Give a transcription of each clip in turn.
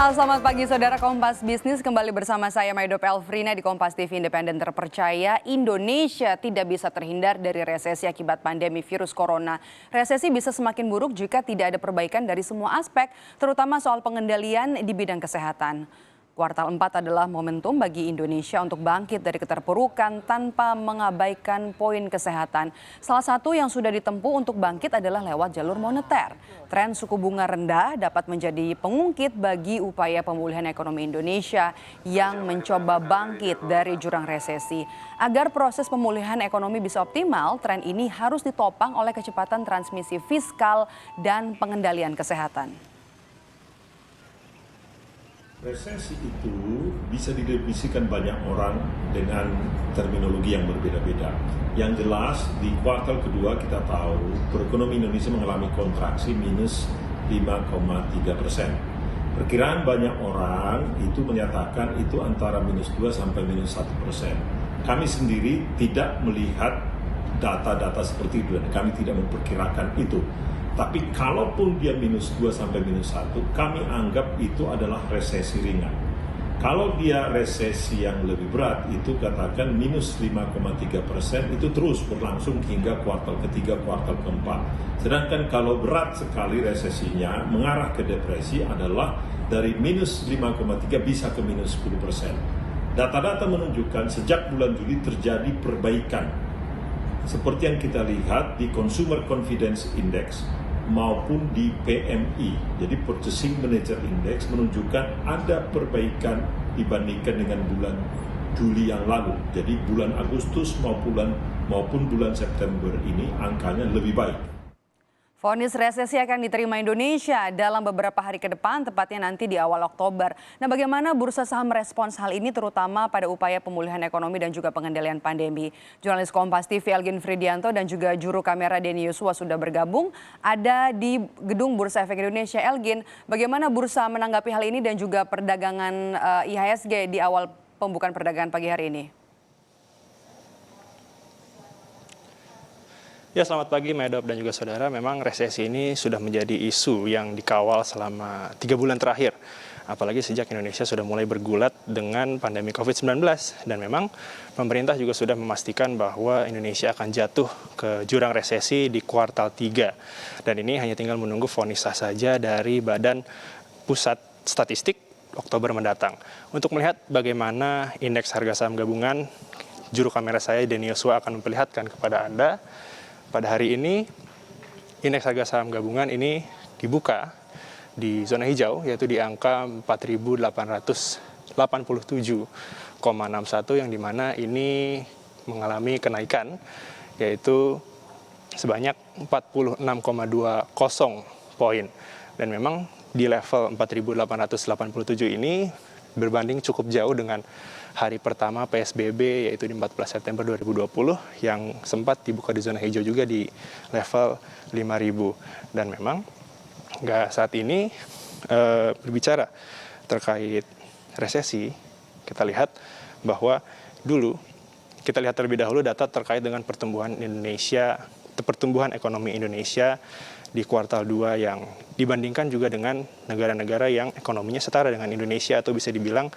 Halo, selamat pagi saudara. Kompas Bisnis kembali bersama saya Maidop Elfrina di Kompas TV Independen Terpercaya. Indonesia tidak bisa terhindar dari resesi akibat pandemi virus corona. Resesi bisa semakin buruk jika tidak ada perbaikan dari semua aspek, terutama soal pengendalian di bidang kesehatan. Kuartal 4 adalah momentum bagi Indonesia untuk bangkit dari keterpurukan tanpa mengabaikan poin kesehatan. Salah satu yang sudah ditempuh untuk bangkit adalah lewat jalur moneter. Tren suku bunga rendah dapat menjadi pengungkit bagi upaya pemulihan ekonomi Indonesia yang mencoba bangkit dari jurang resesi. Agar proses pemulihan ekonomi bisa optimal, tren ini harus ditopang oleh kecepatan transmisi fiskal dan pengendalian kesehatan. Resesi itu bisa didefinisikan banyak orang dengan terminologi yang berbeda-beda. Yang jelas di kuartal kedua kita tahu perekonomian Indonesia mengalami kontraksi minus 5,3%. Perkiraan banyak orang itu menyatakan itu antara minus 2 sampai minus 1%. Kami sendiri tidak melihat data-data seperti itu dan kami tidak memperkirakan itu. Tapi kalaupun dia minus 2 sampai minus 1, kami anggap itu adalah resesi ringan. Kalau dia resesi yang lebih berat, itu katakan minus 5,3% itu terus berlangsung hingga kuartal ketiga, kuartal keempat. Sedangkan kalau berat sekali resesinya mengarah ke depresi adalah dari minus 5,3 bisa ke minus 10%. Data-data menunjukkan sejak bulan Juli terjadi perbaikan. Seperti yang kita lihat di Consumer Confidence Index maupun di PMI, jadi Purchasing Manager Index menunjukkan ada perbaikan dibandingkan dengan bulan Juli yang lalu. Jadi bulan Agustus maupun bulan September ini angkanya lebih baik. Vonis resesi akan diterima Indonesia dalam beberapa hari ke depan, tepatnya nanti di awal Oktober. Nah, bagaimana bursa saham merespons hal ini, terutama pada upaya pemulihan ekonomi dan juga pengendalian pandemi? Jurnalis Kompas TV Elgin Fridianto dan juga juru kamera Denny Yosua sudah bergabung. Ada di Gedung Bursa Efek Indonesia. Elgin, bagaimana bursa menanggapi hal ini dan juga perdagangan IHSG di awal pembukaan perdagangan pagi hari ini? Ya, selamat pagi Medop dan juga saudara. Memang resesi ini sudah menjadi isu yang dikawal selama 3 bulan terakhir. Apalagi sejak Indonesia sudah mulai bergulat dengan pandemi COVID-19. Dan memang pemerintah juga sudah memastikan bahwa Indonesia akan jatuh ke jurang resesi di kuartal 3. Dan ini hanya tinggal menunggu vonis sah saja dari Badan Pusat Statistik Oktober mendatang. Untuk melihat bagaimana indeks harga saham gabungan, juru kamera saya Denny Yosua akan memperlihatkan kepada Anda. Pada hari ini, indeks harga saham gabungan ini dibuka di zona hijau, yaitu di angka 4.887,61, yang dimana ini mengalami kenaikan, yaitu sebanyak 46,20 poin. Dan memang di level 4.887 ini berbanding cukup jauh dengan hari pertama PSBB, yaitu di 14 September 2020 yang sempat dibuka di zona hijau juga di level 5.000. Dan memang saat ini berbicara terkait resesi, kita lihat bahwa kita lihat terlebih dahulu data terkait dengan pertumbuhan ekonomi Indonesia di kuartal 2 yang dibandingkan juga dengan negara-negara yang ekonominya setara dengan Indonesia atau bisa dibilang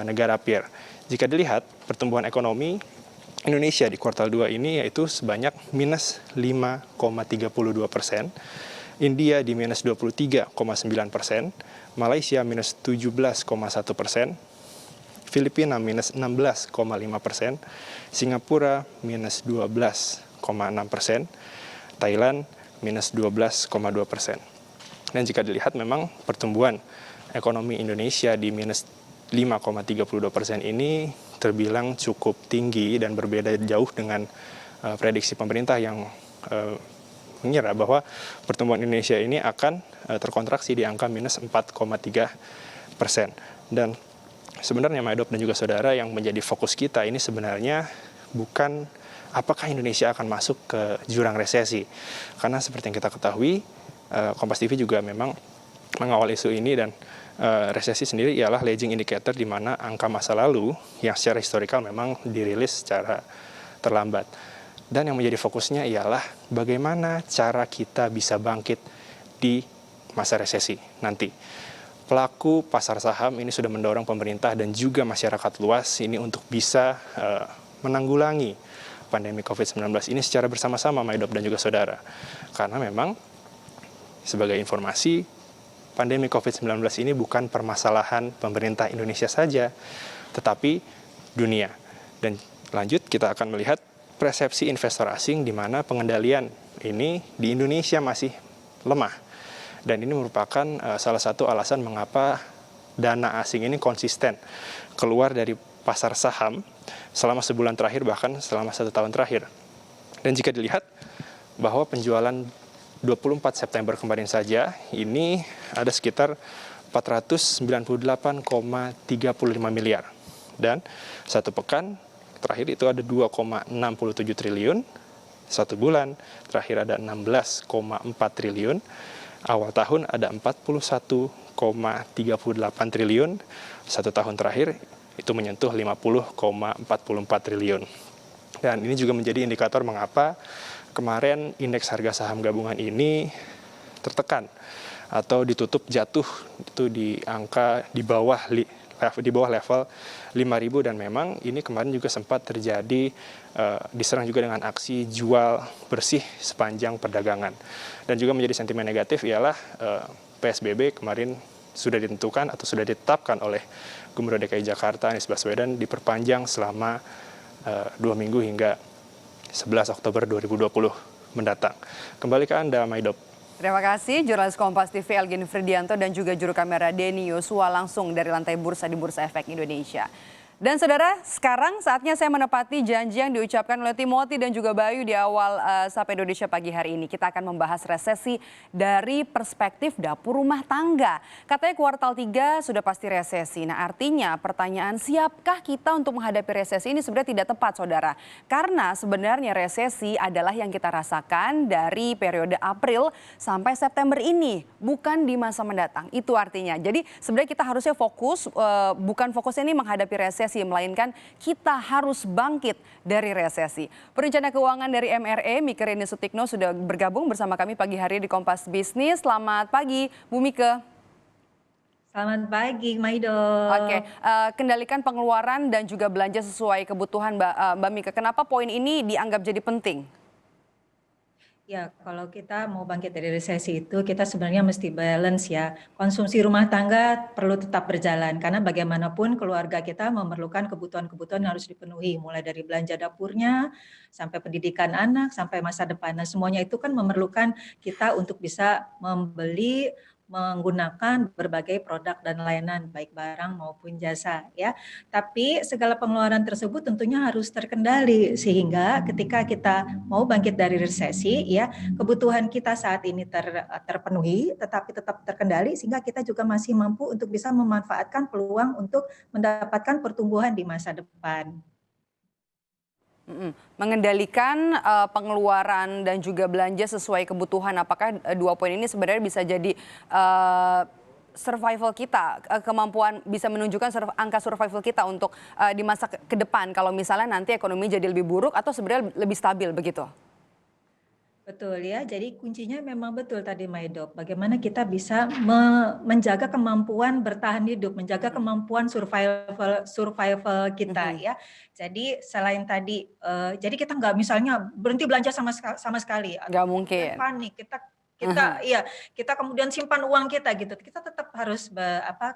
negara peer. Jika dilihat pertumbuhan ekonomi Indonesia di kuartal 2 ini yaitu sebanyak minus 5,32%, India di minus 23,9%, Malaysia minus 17,1%, Filipina minus 16,5%, Singapura minus 12,6%, Thailand minus 12,2%. Dan jika dilihat memang pertumbuhan ekonomi Indonesia di minus 5,32% ini terbilang cukup tinggi dan berbeda jauh dengan prediksi pemerintah yang mengira bahwa pertumbuhan Indonesia ini akan terkontraksi di angka minus 4,3%. Dan sebenarnya Maidop dan juga saudara, yang menjadi fokus kita ini sebenarnya bukan apakah Indonesia akan masuk ke jurang resesi. Karena seperti yang kita ketahui, Kompas TV juga memang mengawal isu ini, dan resesi sendiri ialah lagging indicator di mana angka masa lalu yang secara historikal memang dirilis secara terlambat. Dan yang menjadi fokusnya ialah bagaimana cara kita bisa bangkit di masa resesi nanti. pelaku pasar saham ini sudah mendorong pemerintah dan juga masyarakat luas ini untuk bisa menanggulangi pandemi COVID-19 ini secara bersama-sama, Maidop dan juga saudara. Karena memang sebagai informasi, pandemi COVID-19 ini bukan permasalahan pemerintah Indonesia saja, tetapi dunia. Dan lanjut kita akan melihat persepsi investor asing di mana pengendalian ini di Indonesia masih lemah. Dan ini merupakan salah satu alasan mengapa dana asing ini konsisten keluar dari pasar saham selama sebulan terakhir, bahkan selama 1 tahun terakhir. Dan jika dilihat bahwa penjualan 24 September kemarin saja, ini ada sekitar 498,35 miliar. Dan 1 pekan terakhir itu ada 2,67 triliun, 1 bulan terakhir ada 16,4 triliun, awal tahun ada 41,38 triliun, 1 tahun terakhir itu menyentuh 50,44 triliun. Dan ini juga menjadi indikator mengapa kemarin indeks harga saham gabungan ini tertekan atau ditutup jatuh itu di angka di bawah level 5.000, dan memang ini kemarin juga sempat terjadi diserang juga dengan aksi jual bersih sepanjang perdagangan. Dan juga menjadi sentimen negatif ialah PSBB kemarin sudah ditentukan atau sudah ditetapkan oleh Gubernur DKI Jakarta Anies Baswedan diperpanjang selama 2 minggu hingga 11 Oktober 2020 mendatang. Kembali ke Anda, Maidop. Terima kasih, jurnalis Kompas TV Elgin Fridianto dan juga juru kamera Denny Yosua langsung dari lantai bursa di Bursa Efek Indonesia. Dan saudara, sekarang saatnya saya menepati janji yang diucapkan oleh Timothy dan juga Bayu di awal Sapa Indonesia pagi hari ini. Kita akan membahas resesi dari perspektif dapur rumah tangga. Katanya kuartal 3 sudah pasti resesi. Nah, artinya pertanyaan siapkah kita untuk menghadapi resesi ini sebenarnya tidak tepat, saudara. Karena sebenarnya resesi adalah yang kita rasakan dari periode April sampai September ini, bukan di masa mendatang. Itu artinya. Jadi sebenarnya kita harusnya fokus, bukan fokusnya ini menghadapi resesi, melainkan kita harus bangkit dari resesi. Perencana keuangan dari MRE, Mike Rini Sutikno, sudah bergabung bersama kami pagi hari di Kompas Bisnis. Selamat pagi, Bu Mike. Selamat pagi, Maido. Oke, kendalikan pengeluaran dan juga belanja sesuai kebutuhan, Mbak Mike. Kenapa poin ini dianggap jadi penting? Ya, kalau kita mau bangkit dari resesi itu, kita sebenarnya mesti balance ya. Konsumsi rumah tangga perlu tetap berjalan, karena bagaimanapun keluarga kita memerlukan kebutuhan-kebutuhan yang harus dipenuhi, mulai dari belanja dapurnya, sampai pendidikan anak, sampai masa depan. Nah, semuanya itu kan memerlukan kita untuk bisa membeli, menggunakan berbagai produk dan layanan, baik barang maupun jasa ya. Tapi segala pengeluaran tersebut tentunya harus terkendali, sehingga ketika kita mau bangkit dari resesi ya, kebutuhan kita saat ini terpenuhi tetapi tetap terkendali, sehingga kita juga masih mampu untuk bisa memanfaatkan peluang untuk mendapatkan pertumbuhan di masa depan. Mengendalikan pengeluaran dan juga belanja sesuai kebutuhan. Apakah 2 poin ini sebenarnya bisa jadi survival kita, kemampuan bisa menunjukkan angka survival kita untuk di masa ke depan kalau misalnya nanti ekonomi jadi lebih buruk atau sebenarnya lebih stabil begitu? Betul ya, jadi kuncinya memang betul tadi Maidop. Bagaimana kita bisa menjaga kemampuan bertahan hidup, menjaga kemampuan survival kita ya. Jadi selain tadi, jadi kita nggak misalnya berhenti belanja sama sekali. Nggak mungkin. Panik, kita kemudian simpan uang kita gitu. Kita tetap harus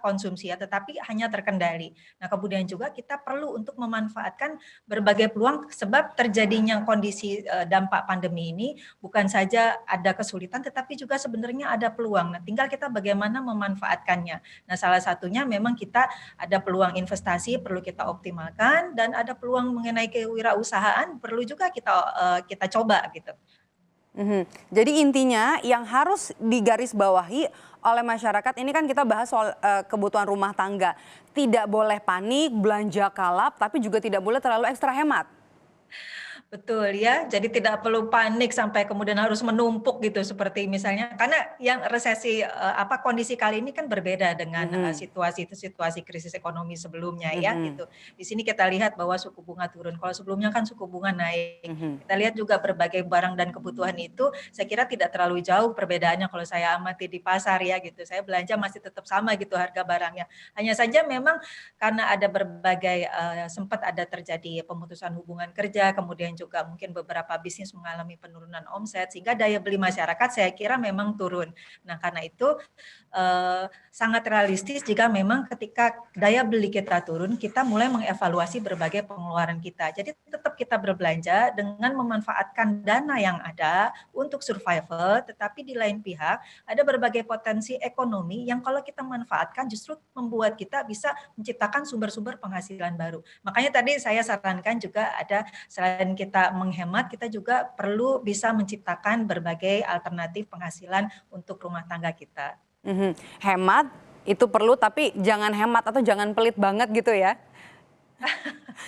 konsumsi ya, tetapi hanya terkendali. Nah, kemudian juga kita perlu untuk memanfaatkan berbagai peluang, sebab terjadinya kondisi dampak pandemi ini bukan saja ada kesulitan, tetapi juga sebenarnya ada peluang. Nah, tinggal kita bagaimana memanfaatkannya. Nah, salah satunya memang kita ada peluang investasi perlu kita optimalkan, dan ada peluang mengenai kewirausahaan perlu juga kita coba gitu. Jadi intinya yang harus digarisbawahi oleh masyarakat ini kan kita bahas soal kebutuhan rumah tangga. Tidak boleh panik, belanja kalap, tapi juga tidak boleh terlalu ekstra hemat. Betul ya, jadi tidak perlu panik sampai kemudian harus menumpuk gitu seperti misalnya karena yang resesi kondisi kali ini kan berbeda dengan Mhm, situasi krisis ekonomi sebelumnya ya mhm, gitu. Di sini kita lihat bahwa suku bunga turun. Kalau sebelumnya kan suku bunga naik. mhm. Kita lihat juga berbagai barang dan kebutuhan itu saya kira tidak terlalu jauh perbedaannya kalau saya amati di pasar ya gitu. Saya belanja masih tetap sama gitu harga barangnya. Hanya saja memang karena ada berbagai sempat ada terjadi pemutusan hubungan kerja, kemudian juga mungkin beberapa bisnis mengalami penurunan omset sehingga daya beli masyarakat saya kira memang turun. Nah, karena itu sangat realistis jika memang ketika daya beli kita turun, kita mulai mengevaluasi berbagai pengeluaran kita. Jadi tetap kita berbelanja dengan memanfaatkan dana yang ada untuk survival, tetapi di lain pihak ada berbagai potensi ekonomi yang kalau kita manfaatkan justru membuat kita bisa menciptakan sumber-sumber penghasilan baru. Makanya tadi saya sarankan juga ada selain kita menghemat, kita juga perlu bisa menciptakan berbagai alternatif penghasilan untuk rumah tangga kita. Mhm. Hemat itu perlu tapi jangan hemat atau jangan pelit banget gitu ya.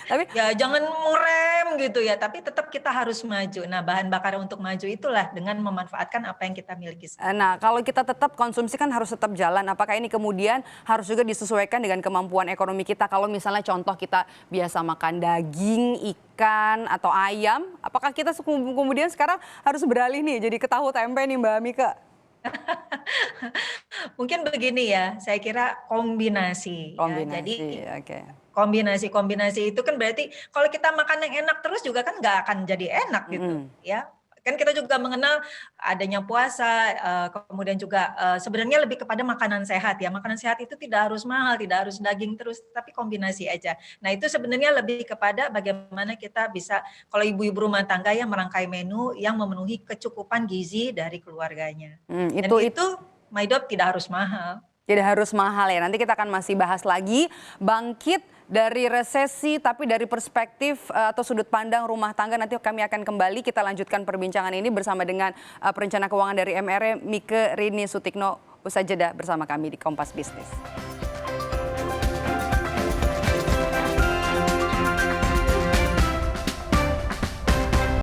Tapi Ya jangan ngerem gitu ya, tapi tetap kita harus maju. Nah, bahan bakar untuk maju itulah dengan memanfaatkan apa yang kita miliki sekarang. nah kalau kita tetap konsumsi kan harus tetap jalan. Apakah ini kemudian harus juga disesuaikan dengan kemampuan ekonomi kita? Kalau misalnya contoh kita biasa makan daging, ikan atau ayam, apakah kita kemudian sekarang harus beralih nih jadi ke tahu tempe nih Mbak Mika? Mungkin begini ya, saya kira kombinasi ya. Kombinasi, Jadi oke. kombinasi-kombinasi itu kan berarti kalau kita makan yang enak terus juga kan nggak akan jadi enak gitu Mhm. ya. Kan kita juga mengenal adanya puasa, kemudian juga sebenarnya lebih kepada makanan sehat ya. Makanan sehat itu tidak harus mahal, tidak harus daging terus, tapi kombinasi aja. Nah itu sebenarnya lebih kepada bagaimana kita bisa, kalau ibu-ibu rumah tangga yang merangkai menu yang memenuhi kecukupan gizi dari keluarganya. Dan Itu itu Maidop tidak harus mahal. tidak harus mahal ya. Nanti kita akan masih bahas lagi bangkit dari resesi tapi dari perspektif atau sudut pandang rumah tangga. Nanti kami akan kembali kita lanjutkan perbincangan ini bersama dengan perencana keuangan dari MRE Mike Rini Sutikno. Usai jeda bersama kami di Kompas Bisnis.